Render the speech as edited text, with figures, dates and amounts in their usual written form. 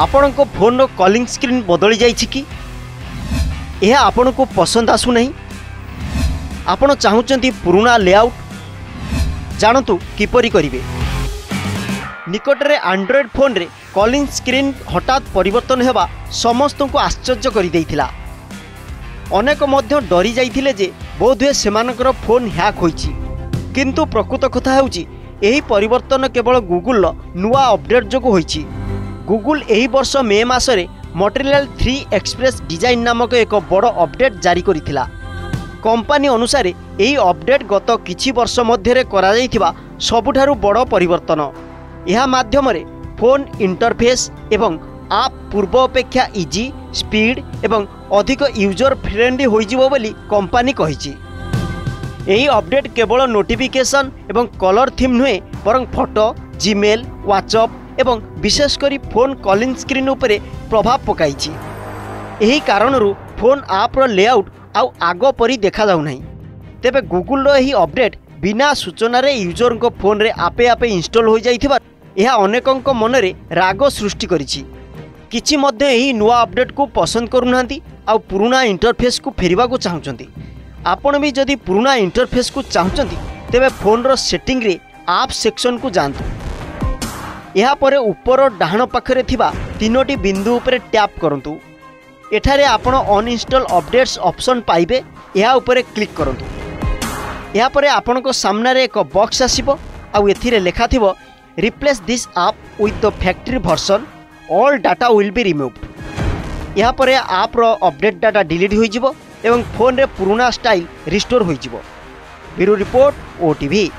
आपणक phone calling screen बदली जाइछि कि यह आपण को पसंद आसुना आपण चाहूँगी पुराना लेआउट जानतु किपरि करिवे। निकटरे एंड्रॉयड फोन रे कॉलिंग स्क्रीन हठात परिवर्तन हेबा समस्त को आश्चर्य कर देइथिला। अनेक मध्य डरी जाइथिले जे बोधहुए सेमानकर फोन हैक होइछि, किंतु प्रकृत कथा हेउछि एही परिवर्तन केवल गूगल नुआ अपडेट जोगु होइछि। गूगल एही वर्ष मे मासरे मटेरियल 3 एक्सप्रेस डिजाइन नामक एक बड़ अपडेट जारी करिथिला। कंपनी अनुसार एही अपडेट गत किछि वर्ष मध्यरे करा जाइथिबा सबुठारु बड़ परिवर्तन। यह माध्यम रे फोन इंटरफेस एवं आप पूर्व अपेक्षा इजी स्पीड एवं अधिक यूजर फ्रेंडली होइजिवो बोली कंपनी कहिछि। एही अपडेट केवल नोटिफिकेशन एवं कलर थीम नुहे बरं फोटो जीमेल व्हाट्सएप एवं विशेषकर फोन कॉलिंग स्क्रीन उपरे प्रभाव पकाइछि। एही कारणरू फोन आप्र लेआउट आउ आग परी देखा जाउ नाही। तेबे गूगल रो एही अपडेट बिना सूचना रे यूजर को फोन रे आपे आपे इंस्टॉल हो जाइथिबा यह अनेकंक मनरे राग सृष्टि करिछि। किछि मध्य एही नुआ अपडेट को पसंद करूनांती आउ पुराना इंटरफेस को फेरिबा को चाहुचंती। आपण भी जदि पुराना इंटरफेस को चाहुचंती तेबे फोन रो सेटिंग रे आप सेक्शन को जानतु। यहाँ पर ऊपर डाहाण पाखरे थिबा 3टी बिंदु उपरे टैप करंतु। एठारे आपण अनइंस्टॉल अपडेट्स ऑप्शन पाइबे, यहाँ उपरे क्लिक करंतु। यहाँ पर आपणको सामने एक बॉक्स आसीबो आउ एथिरे लेखा थिबो replace this app with the factory version all data will be removed. यहाँ पर ऐप रो अपडेट डाटा डिलीट होइजिबो एवं फोन रे पुराना स्टाइल रिस्टोर होइजिबो। Bureau report OTV।